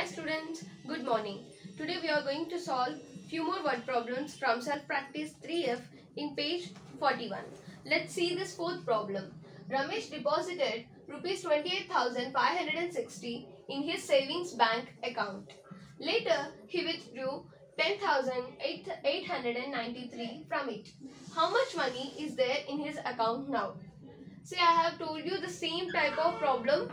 Hi students, good morning. Today we are going to solve few more word problems from self practice 3F in page 41. Let's see this fourth problem. Ramesh deposited rupees 28,560 in his savings bank account. Later he withdrew 10,893 from it. How much money is there in his account now? See, I have told you the same type of problem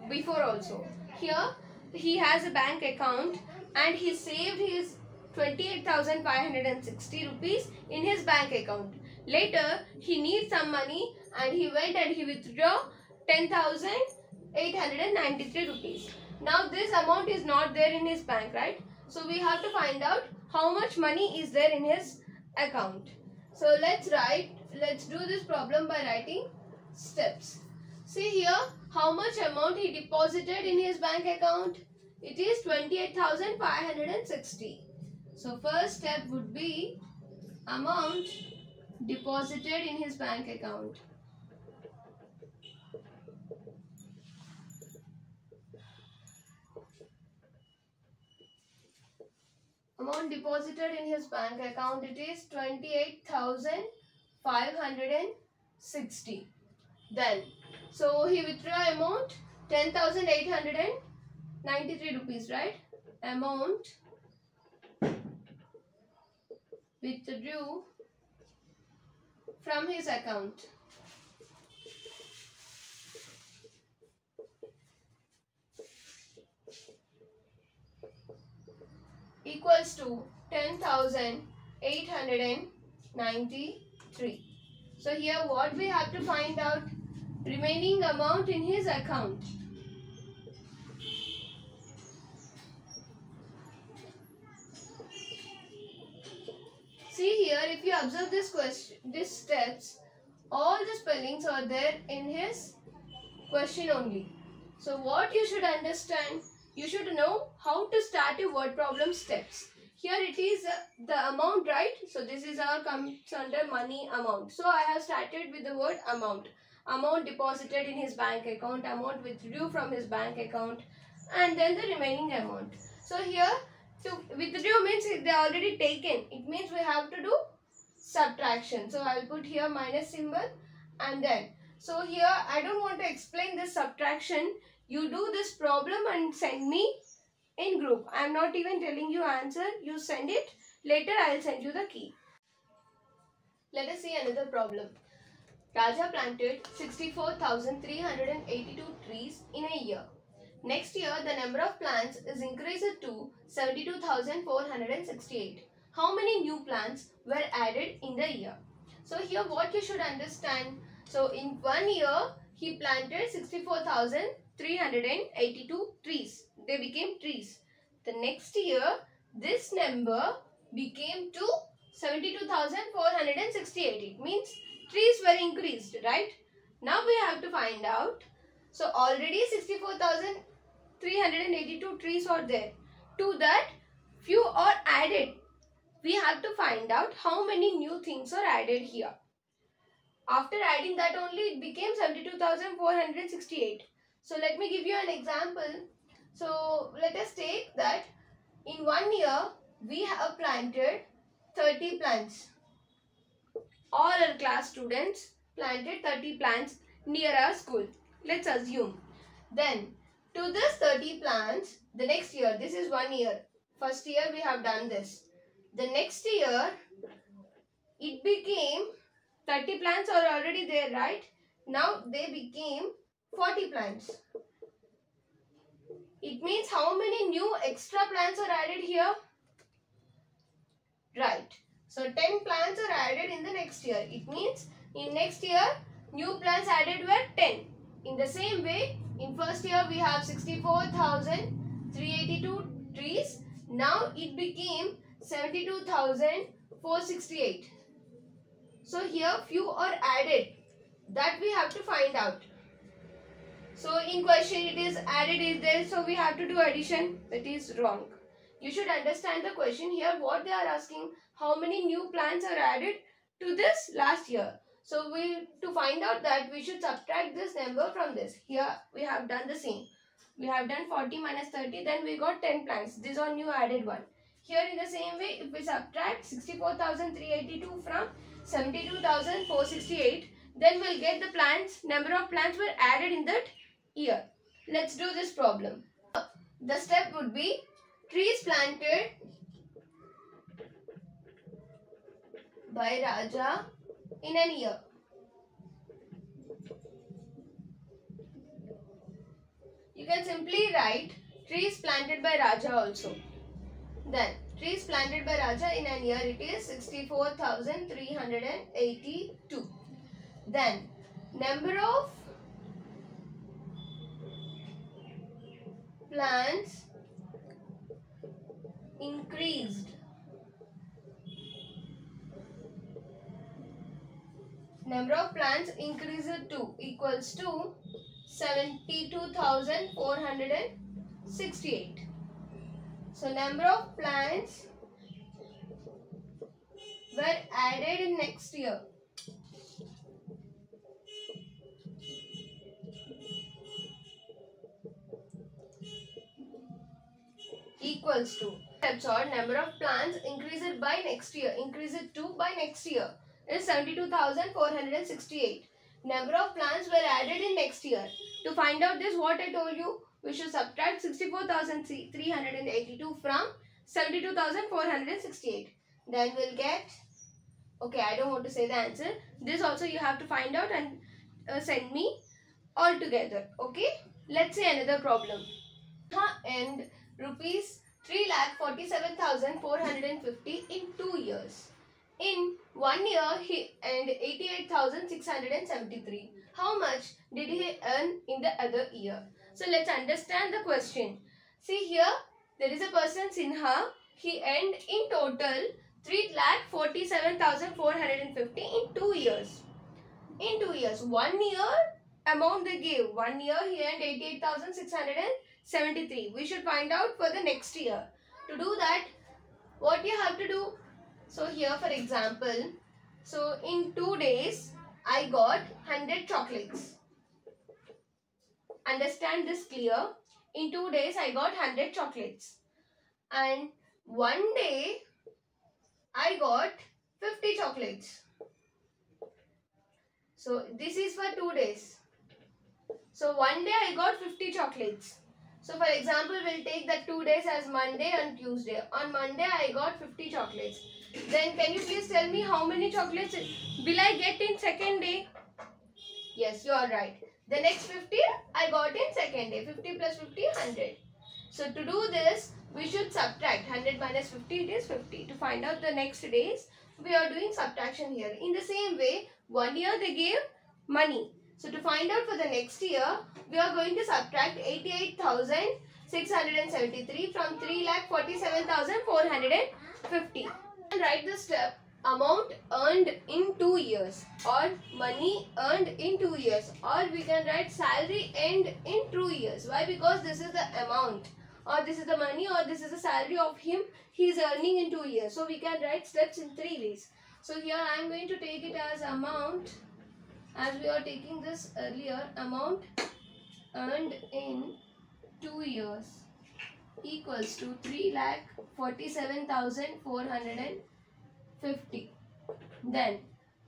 before also. Here he has a bank account and he saved his 28,560 rupees in his bank account. Later he needs some money and he went and he withdrew 10,893 rupees. Now this amount is not there in his bank, right? So we have to find out how much money is there in his account. So let's do this problem by writing steps. See here how much amount he deposited in his bank account. It is 28,560. So first step would be amount deposited in his bank account. Amount deposited in his bank account, it is 28,560. Then, so he withdrew amount 10,893 rupees, right? Amount withdrew from his account. Equals to 10,893. So here what we have to find out? Remaining amount in his account. See here, if you observe this question, these steps, all the spellings are there in his question only. So what you should understand, you should know how to start a word problem steps. Here it is the amount, right? So this is our comes under money amount. So I have started with the word amount. Amount deposited in his bank account, amount withdrew from his bank account, and then the remaining amount. So here to withdraw means they are already taken. It means we have to do subtraction. So I will put here minus symbol and then. So here I don't want to explain this subtraction. You do this problem and send me in group. I am not even telling you answer. You send it. Later I will send you the key. Let us see another problem. Raja planted 64,382 trees in a year. Next year, the number of plants is increased to 72,468. How many new plants were added in the year? So here what you should understand. So in 1 year, he planted 64,382 trees. They became trees. The next year, this number became to 72,468. It means trees were increased, right? Now we have to find out. So already 64,382 trees are there. To that, few are added. We have to find out how many new things are added here. After adding that only, it became 72,468. So let me give you an example. So let us take that in 1 year, we have planted 30 plants. All our class students planted 30 plants near our school. Let's assume. Then to this 30 plants, the next year, this is 1 year. First year we have done this. The next year, it became 30 plants are already there, right? Now they became 40 plants. It means how many new extra plants are added here? Right. So 10 plants are added in the next year. It means in next year, new plants added were 10. In the same way, in first year we have 64,382 trees. Now it became 72,468. So here few are added. That we have to find out. So in question it is added is there. So we have to do addition. That is wrong. You should understand the question here. What they are asking, how many new plants are added to this last year. So to find out that, we should subtract this number from this. Here we have done the same. We have done 40 minus 30, then we got 10 plants. This one you added 1. Here in the same way, if we subtract 64,382 from 72,468, then we'll get the plants, number of plants were added in that year. Let's do this problem. The step would be trees planted by Raja in an year. You can simply write trees planted by Raja also. Then trees planted by Raja in an year, it is 64,382. Then number of plants increased. Number of plants increased to equals to 72,468. So number of plants were added in next year. Equals to, that's all, number of plants increased by next year, increased to by next year is 72,468. Number of plants were added in next year. To find out this, what I told you, we should subtract 64,382 from 72,468. Then we'll get, okay, I don't want to say the answer. This also you have to find out and send me all together. Okay, let's say another problem. And rupees 3,47,450 in 2 years. In 1 year, he earned 88,673. How much did he earn in the other year? So let's understand the question. See here, there is a person Sinha. He earned in total 3,47,450 in 2 years. In 2 years, 1 year amount they gave. 1 year he earned 88,673. We should find out for the next year. To do that, what you have to do? So here for example, so in 2 days I got 100 chocolates. Understand this clear? In 2 days I got 100 chocolates. And 1 day I got 50 chocolates. So this is for 2 days. So 1 day I got 50 chocolates. So for example, we'll take that 2 days as Monday and Tuesday. On Monday I got 50 chocolates. Then can you please tell me how many chocolates will I get in second day? Yes, you are right. The next 50 I got in second day. 50 plus 50, 100. So to do this, we should subtract. 100 minus 50, it is 50. To find out the next days, we are doing subtraction here. In the same way, 1 year they gave money. So to find out for the next year, we are going to subtract 88,673 from 3,47,450. And write the step amount earned in 2 years or money earned in 2 years, or we can write salary earned in 2 years. Why? Because this is the amount, or this is the money, or this is the salary of him he is earning in 2 years. So we can write steps in 3 ways. So here I am going to take it as amount, as we are taking this earlier, amount earned in 2 years equals to 3,47,450. Then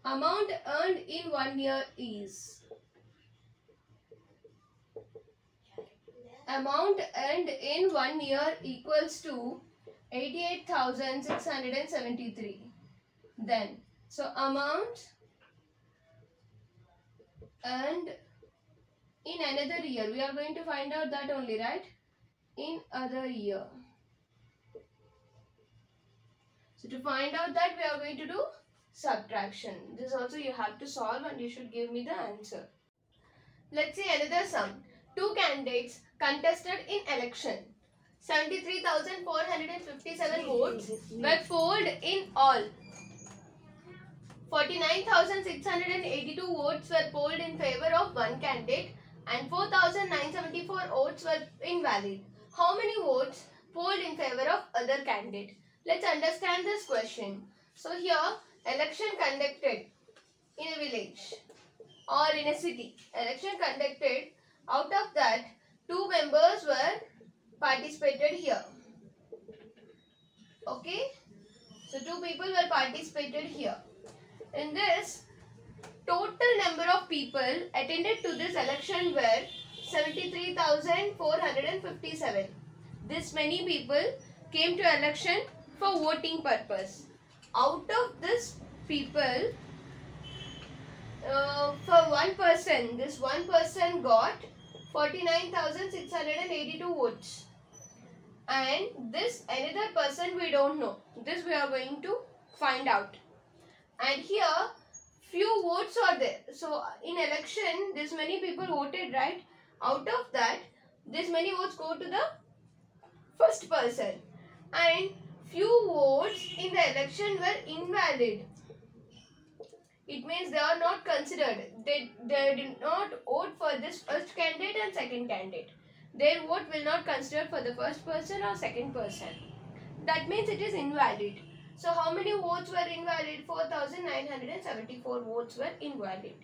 amount earned in 1 year is, amount earned in 1 year equals to 88,673. Then so amount earned in another year, we are going to find out that only, right? In other year. So to find out that, we are going to do subtraction. This also you have to solve and you should give me the answer. Let's see another sum. 2 candidates contested in election. 73,457 votes were polled in all. 49,682 votes were polled in favor of one candidate and 4,974 votes were invalid. How many votes polled in favor of other candidate? Let's understand this question. So here, election conducted in a village or in a city. Election conducted, out of that 2 members were participated here. Okay, so 2 people were participated here. In this, total number of people attended to this election were 73,457. This many people came to election for voting purpose. Out of this people, for one person, this one person got 49,682 votes. And this another person we don't know. This we are going to find out. And here few votes are there. So in election this many people voted, right? Out of that, this many votes go to the first person. And few votes in the election were invalid. It means they are not considered. They did not vote for this first candidate and second candidate. Their vote will not consider for the first person or second person. That means it is invalid. So how many votes were invalid? 4,974 votes were invalid.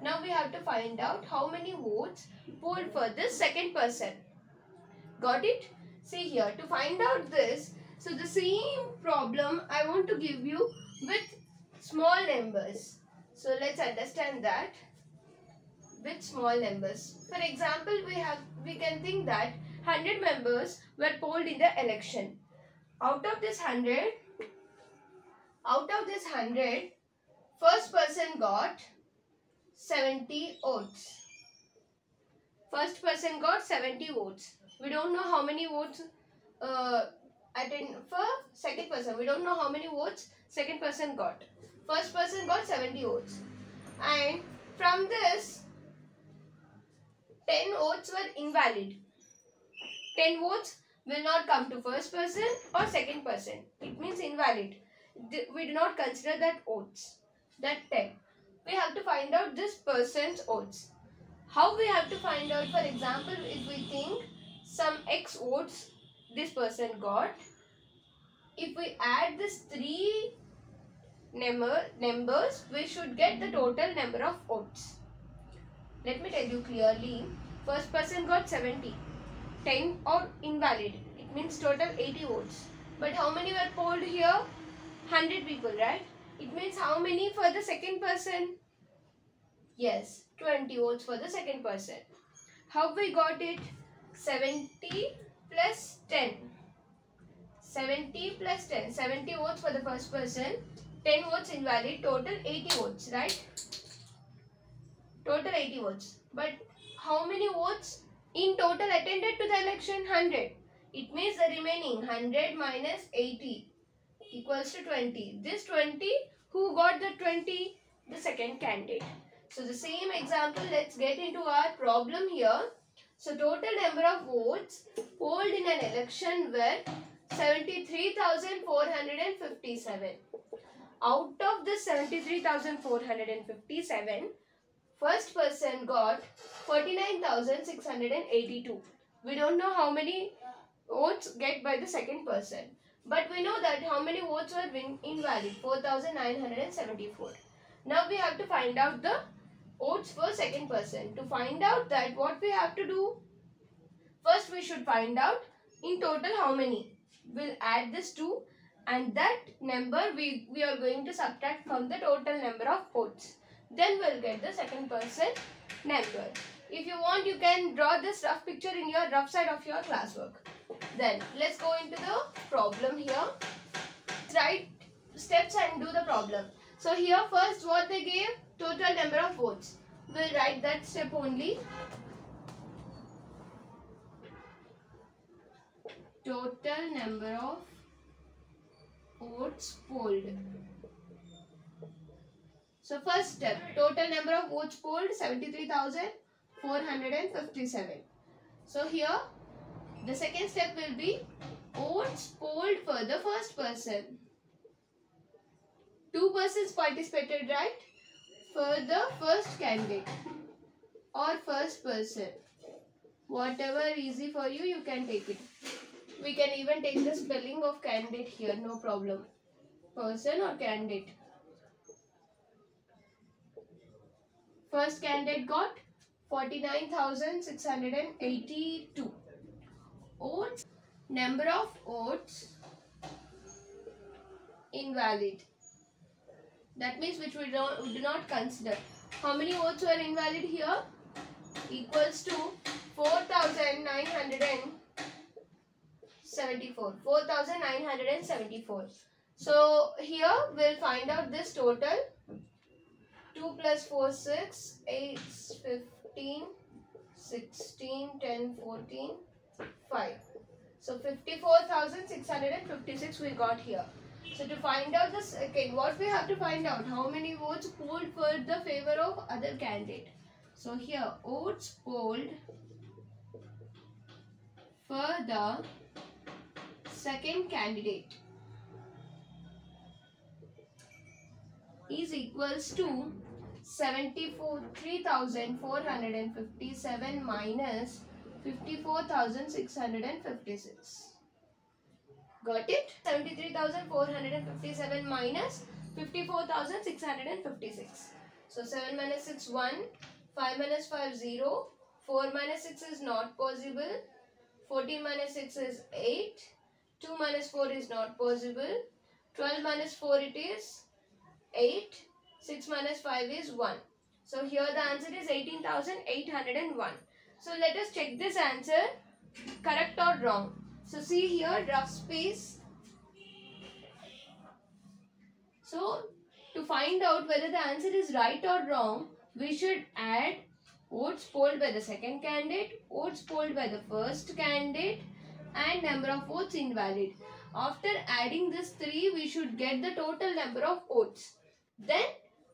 Now we have to find out how many votes polled for this second person. Got it? See here, to find out this, so the same problem I want to give you with small numbers. So let's understand that with small numbers. For example, we can think that 100 members were polled in the election. Out of this 100, first person got 70 votes. First person got 70 votes. We don't know how many votes attend for second person. We don't know how many votes second person got. First person got 70 votes. And from this, 10 votes were invalid. 10 votes will not come to first person or second person. It means invalid. We do not consider that votes. That 10. We have to find out this person's votes. How we have to find out? For example, if we think some X votes this person got, if we add this 3 numbers, we should get the total number of votes. Let me tell you clearly. First person got 70. 10 are invalid. It means total 80 votes. But how many were polled here? 100 people, right? It means how many for the second person? Yes, 20 votes for the second person. How we got it? 70 plus 10. 70 plus 10. 70 votes for the first person. 10 votes invalid. Total 80 votes, right? Total 80 votes. But how many votes in total attended to the election? 100. It means the remaining 100 minus 80 equals to 20. This 20, who got the 20? The second candidate. So the same example, let's get into our problem here. So total number of votes polled in an election were 73,457. Out of this 73,457, first person got 49,682. We don't know how many votes get by the second person. But we know that how many votes were invalid. 4,974. Now we have to find out the votes for second person. To find out that, what we have to do? First we should find out in total how many. We'll add this 2 and that number we are going to subtract from the total number of votes. Then we'll get the second person number. If you want, you can draw this rough picture in your rough side of your classwork. Then let's go into the problem here. Write steps and do the problem. So here first what they gave? Total number of votes. We'll write that step only. Total number of votes polled. So first step, total number of votes polled 73,457. So here the second step will be votes polled for the first person. 2 persons participated, right? For the first candidate or first person. Whatever easy for you, you can take it. We can even take the spelling of candidate here, no problem. Person or candidate. First candidate got 49,682. Oats, number of oats invalid. That means which we do not consider. How many oats were invalid here? Equals to 4,974. 4,974. So here we'll find out this total. 2 plus 4, 6, 8, 15, 16, 10, 14, 5. So 54,656 we got here. So to find out the second, what we have to find out? How many votes polled for the favor of other candidate. So here, votes polled for the second candidate is equals to 3,457 minus 54,656. Got it? 73,457 minus 54,656. So 7 minus 6, 1. 5 minus 5, 0. 4 minus 6 is not possible. 14 minus 6 is 8. 2 minus 4 is not possible. 12 minus 4 it is 8. 6 minus 5 is 1. So here the answer is 18,801. So let us check this answer, correct or wrong. So see here, rough space. So to find out whether the answer is right or wrong, we should add votes polled by the second candidate, votes polled by the first candidate, and number of votes invalid. After adding this 3, we should get the total number of votes. Then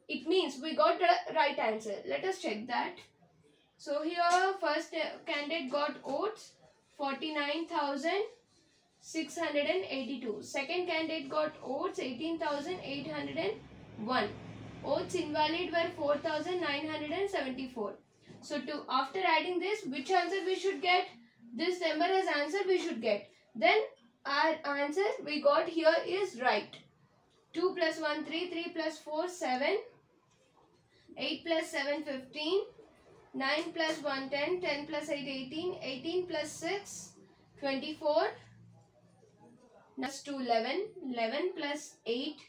it means we got the right answer. Let us check that. So here first candidate got votes 49,682. Second candidate got votes 18,801. Votes invalid were 4,974. So after adding this, which answer we should get? This number as answer we should get. Then our answer we got here is right. 2 plus 1, 3, 3 plus 4, 7, 8 plus 7, 15, 9 plus 1, 10, 10 plus 8, 18, 18 plus 6, 24, plus 2, 11, 11 plus 8,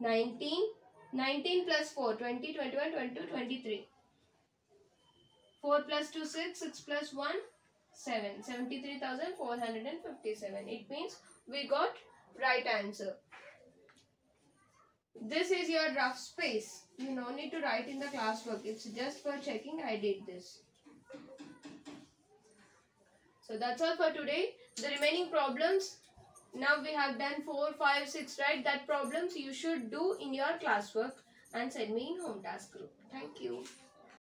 19, 19 plus 4, 20, 21, 22, 23. 4 plus 2, 6, 6 plus 1, 7. 73,457. It means we got right answer. This is your rough space. You no need to write in the classwork. It's just for checking I did this. So that's all for today. The remaining problems, now we have done 4, 5, 6, right? That problems you should do in your classwork and send me in home task group. Thank you.